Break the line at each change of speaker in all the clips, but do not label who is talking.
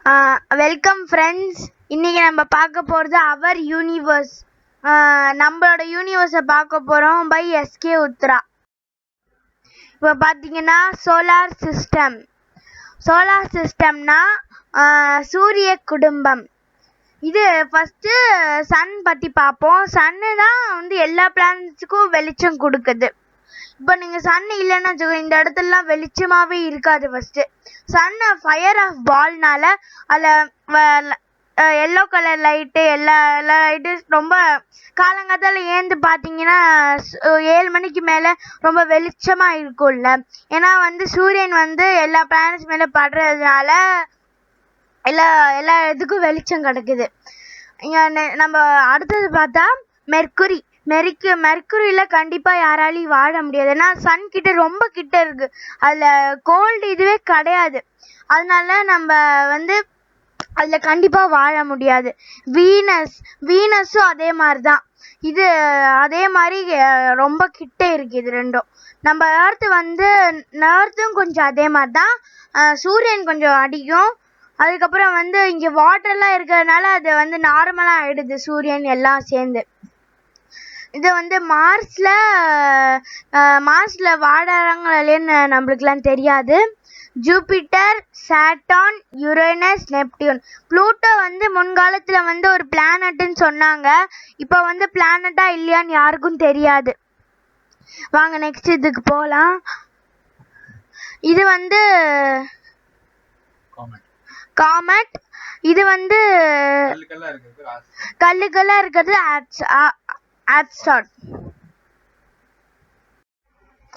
Welcome friends. இன்னைக்கு நம்ம பார்க்க போகிறது அவர் யூனிவர்ஸ். நம்மளோட யூனிவர்ஸை பார்க்க போகிறோம் பை எஸ்கே உத்ரா. இப்போ பார்த்தீங்கன்னா சோலார் சிஸ்டம்னா சூரிய குடும்பம். இது ஃபஸ்ட்டு சன் பற்றி பார்ப்போம். சன்னு தான் எல்லா பிளானட்ஸுக்கும் வெளிச்சம் கொடுக்குது. இப்போ நீங்கள் சன் இல்லைன்னா இந்த இடத்துலலாம் வெளிச்சமாகவே இருக்காது. ஃபஸ்ட்டு சன்னு ஃபயர் ஆஃப் பால்னால அதில் எல்லோ கலர் லைட்டு எல்லா லைட்டு ரொம்ப காலங்காத்தால் ஏந்து பார்த்தீங்கன்னா 7 மணிக்கு மேலே ரொம்ப வெளிச்சமாக இருக்கும்ல. ஏன்னா சூரியன் எல்லா பிளானட்ஸ் மேலே படுறதுனால எல்லா இதுக்கும் வெளிச்சம் கிடைக்குது. இங்கே நம்ம அடுத்தது பார்த்தா மெர்க்குரியில் கண்டிப்பாக யாராலையும் வாழ முடியாது. ஏன்னா சன் கிட்ட ரொம்ப கிட்ட இருக்குது. அதில் கோல்டு இதுவே கிடையாது. அதனால நம்ம அதில் கண்டிப்பாக வாழ முடியாது. வீனஸும் அதே மாதிரி தான். இது அதே மாதிரி ரொம்ப கிட்ட இருக்குது. இது ரெண்டும். நம்ம எர்த்தும் கொஞ்சம் அதே மாதிரி தான். சூரியன் கொஞ்சம் அடிக்கும். அதுக்கப்புறம் இங்கே வாட்டர்லாம் இருக்கிறதுனால அது நார்மலாக ஆகிடுது. சூரியன் எல்லாம் சேர்ந்து இது மார்ஸில் வாழறாங்களா இல்லைன்னு நம்மளுக்குலாம் தெரியாது. Jupiter, Saturn, Uranus, Neptune. Pluto முன்காலத்தில் ஒரு பிளானட்னு சொன்னாங்க. இப்போ பிளானட்டா இல்லையான்னு யாருக்கும் தெரியாது. வாங்க நெக்ஸ்ட் இதுக்கு போகலாம். இது காமெட். இது கல்லுக்கெல்லாம் இருக்கிறது ஆஸ்ட்ராய்ட்.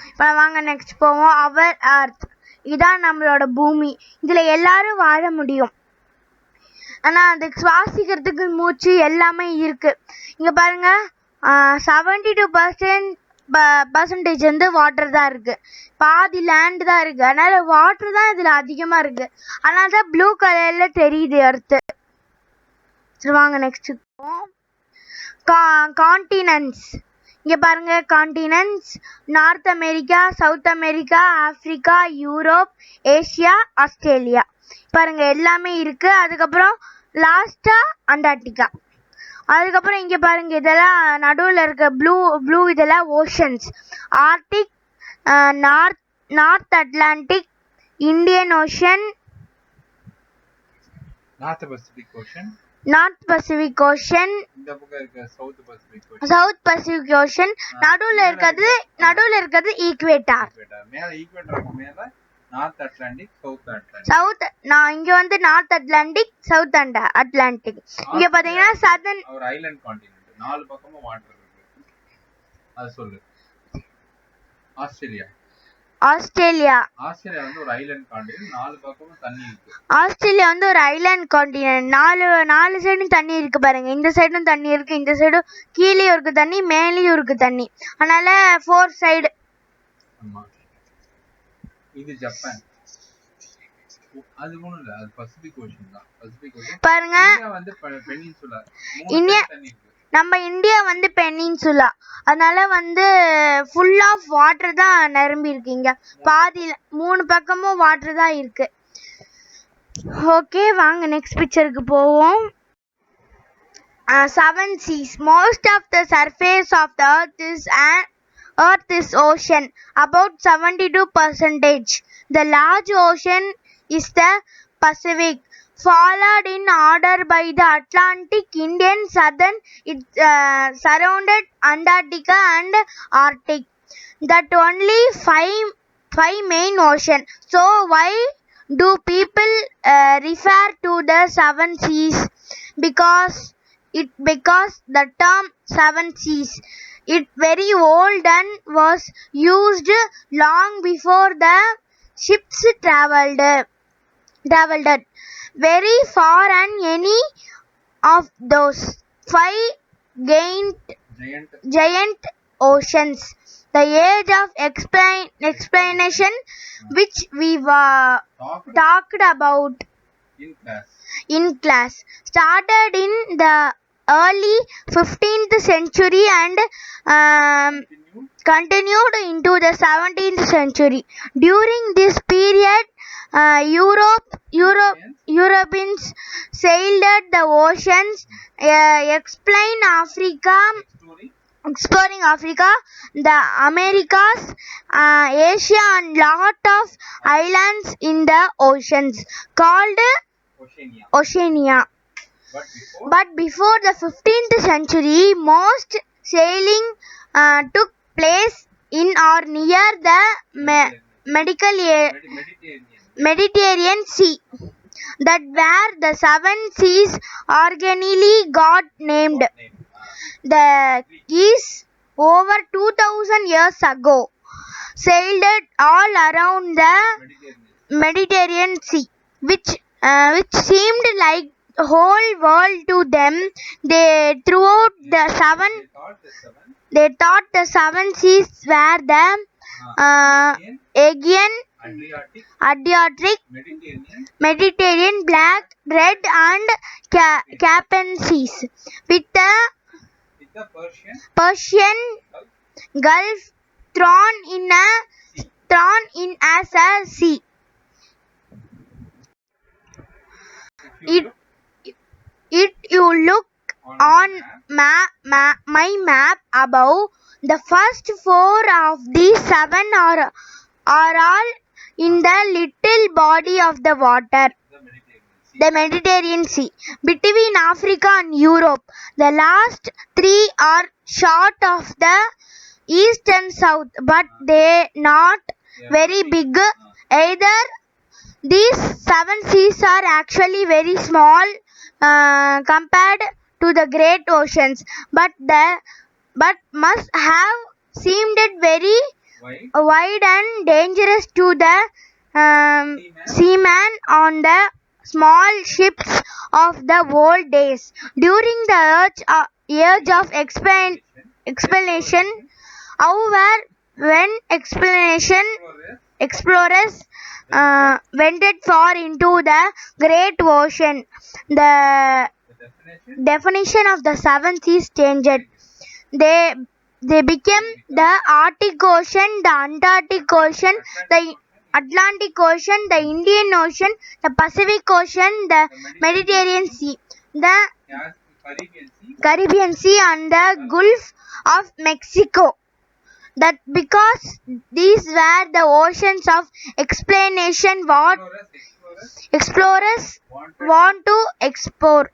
இப்போ வாங்க நெக்ஸ்ட் போவோம். அவர் எர்த். இதான் நம்மளோட பூமி. இதில் எல்லாரும் வாழ முடியும். ஆனால் அதுக்கு சுவாசிக்கிறதுக்கு மூச்சு எல்லாமே இருக்குது. இங்கே பாருங்கள், 72% வாட்டர் தான் இருக்குது. பாதி லேண்டு தான் இருக்குது. அதனால் வாட்டர் தான் இதில் அதிகமாக இருக்குது. அதனால தான் ப்ளூ கலரில் தெரியுது எர்த்து. சரி வாங்க நெக்ஸ்ட் போவோம். கான்டினென்ட்ஸ். இங்கே பாருங்கள், continents north America, south America, Africa, Europe, Asia, Australia. பாருங்கள் எல்லாமே இருக்குது. அதுக்கப்புறம் லாஸ்ட்டாக அண்டார்டிகா. அதுக்கப்புறம் இங்கே பாருங்கள், இதெல்லாம் நடுவில் இருக்க ப்ளூ இதெல்லாம் oceans. Arctic, north Atlantic, Indian ocean, north Pacific ocean, south Pacific ocean. நடுவில் இருக்கிறது ஈக்வேட்டார். சவுத் இங்க நார்த் அட்லாண்டிக், சவுத் அட்லாண்டிக். இங்க பாத்தீங்கன்னா சதர்ன்
ஒரு ஐலண்ட் கான்டினென்ட். 4 பக்கமும் வாட்டர் இருக்கு. அது சொல்லு.
ஆஸ்திரேலியா
ஒரு ஐலண்ட் கான்டினென்ட். 4 பக்கமும் தண்ணி இருக்கு.
ஆஸ்திரேலியா ஒரு ஐலண்ட் கான்டினென்ட். 4 சைடும் தண்ணி இருக்கு. பாருங்க, இந்த சைடும் தண்ணி இருக்கு, இந்த சைடும் கீழேயும் இருக்கு தண்ணி, மேலேயும் இருக்கு தண்ணி. அதனால 4 சைடு.
இது ஜப்பான். அது ஒண்ணும் இல்ல, அது பசிபிக் ஓஷன் தான்.
பாருங்க,
பெனின்சுலா.
இந்தியா நம்ம இந்தியா பெனின்சுலா. அதனால ஃபுல் ஆஃப் வாட்டர் தான் நிரம்பி இருக்கீங்க. பாதியில் 3 பக்கமும் வாட்டர் தான் இருக்கு. ஓகே வாங்க நெக்ஸ்ட் பிக்சருக்கு போவோம். 7 seas. Most of the surface of the earth is ocean, about 72%. The large ocean is the Pacific, followed in order by the Atlantic, Indian, Southern. It surrounded Antarctica and Arctic. That only five main ocean. So why do people refer to the 7 seas? Because the term 7 seas is very old and was used long before the ships traveled very far, and any of those 5 giant oceans. The age of explanation, which we talked about in class, started in the early 15th century and continued into the 17th century. During this period, Europeans sailed the oceans, exploring Africa, the Americas, Asia, and lot of islands in the oceans called Oceania. But before the 15th century, most sailing took place in or near the Mediterranean Sea. That where the seven seas originally got named. The geese over 2000 years ago sailed all around the Mediterranean Sea, which seemed like the whole world to them. They throughout the seven. They thought the seven seas were the Aegean, Adriatic, Mediterranean, Black, Red, and Caspian seas, with the Persian Gulf thrown in as a sea. If you look on my map above, the first four of these seven are all in the little body of the water, the Mediterranean Sea, between Africa and Europe. The last three are short of the east and south, but they not very big either. These seven seas are actually very small compared to the great oceans, but must have seemed very wide and dangerous to the seamen on the small ships of the old days. During the age of exploration, however, when explorers ventured far into the great ocean, the definition of the seven seas changed. They became the Arctic Ocean, the Antarctic Ocean, the Atlantic Ocean, the Indian Ocean, the Pacific Ocean, the Mediterranean Sea, the Caribbean Sea, and the Gulf of Mexico. That because these were the oceans of exploration what explorers want to explore.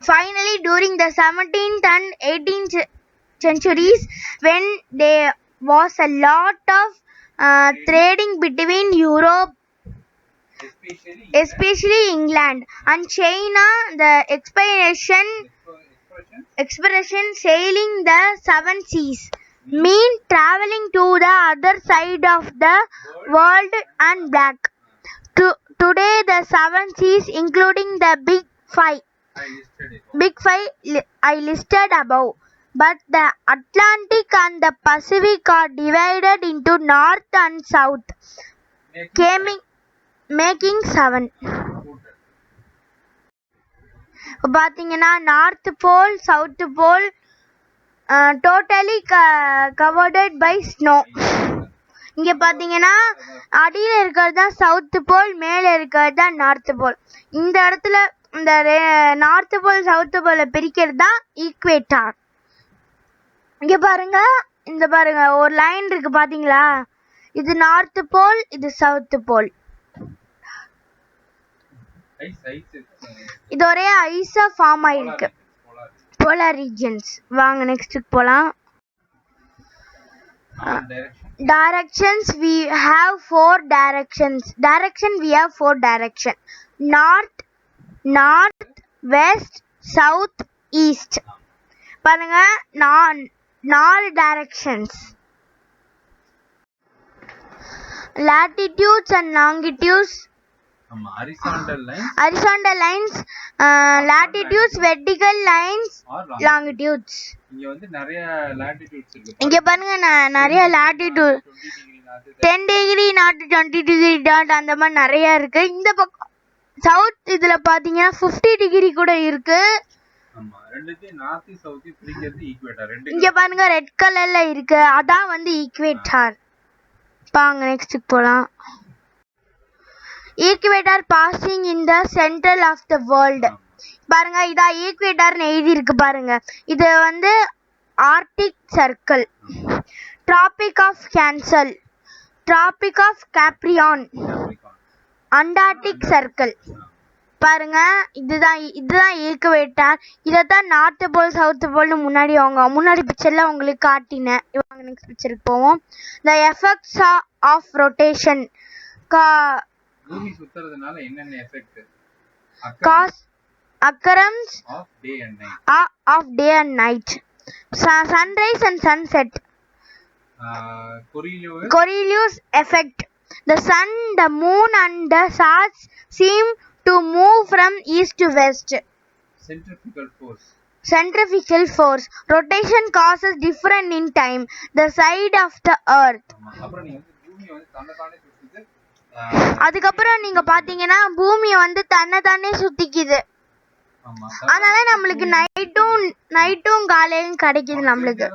Finally, during the 17th and 18th centuries, when there was a lot of trading between Europe, especially England, and China, the expedition sailing the seven seas mean traveling to the other side of the world and back. Today, the seven seas, including the big five I listed above, but the Atlantic and the Pacific are divided into north and south, making seven. பார்த்தீங்கன்னா north pole south pole totally covered by snow. இங்க பாத்தீங்கன்னா அடியில இருக்கிறது தான் south pole, மேல இருக்கிறது தான் north pole. இந்த இடத்துல இந்த நார்த் போல் சவுத் போல பிரிக்கிறது தான் ஈக்வேட்டார். இங்க பாருங்க, இந்த பாருங்க ஒரு லைன் இருக்கு பாத்தீங்களா, இது நார்த் போல், இது சவுத் போல். இது ஒரே ஐஸா ஃபார்ம் ஆயிருக்கு, polar regions. வாங்க நெக்ஸ்ட்டுக்கு போலாம். Directions, we have four directions. We have four direction: north, west, south, east. பாருங்க நாலு directions. Latitudes and longitudes. Horizontal lines, latitudes, vertical lines, longitudes.
இங்க வந்து நிறைய latitudes இருக்கு.
இங்க பாருங்க நிறைய latitude 10 degree not 20 degree dot அந்த மாதிரி நிறைய இருக்கு. இந்த பக்கம் சவுத் இதுல பாத்தீங்கன்னா 50 degree கூட இருக்கு.
ஆமா, ரெண்டுத்தையும் நார்த் சவுத் பிரிக்கிறது ஈக்குவேட்டர்.
இங்க பாருங்க ரெட் கலர்ல இருக்கு, அதான் வந்து ஈக்குவேட்டர். பாங்க நெக்ஸ்ட்க்கு போலாம். Equator passing in the central of the world. பாருங்க இதான் ஈக்குவேட்டர்னு எழுதி இருக்கு பாருங்க. இது வந்து Arctic circle, tropic of cancer, tropic of Capricorn, Antarctic circle. பாருங்க இதுதான் ஈக்குவேட்டர். இதைத்தான் நார்த் போல் சவுத் போல்னு முன்னாடி பிக்சர்ல உங்களுக்கு காட்டினேன். இவங்க நெக்ஸ்ட் பிக்சருக்கு போவோம். The effects of rotation.
பூமி சுத்துறதுனால என்னென்ன effect?
occurrence of day and night, sunrise and sunset, Coriolis effect. The sun, the moon and the stars seem to move from east to west. Centrifugal force. Rotation causes difference in time, the side of the earth. அதுக்கப்புறம் நீங்க பாத்தீங்கன்னா பூமியை வந்து தன்னைத்தானே சுத்திக்குது. அதனால நம்மளுக்கு நைட்டும் காலையிலும் கிடைக்குது நம்மளுக்கு.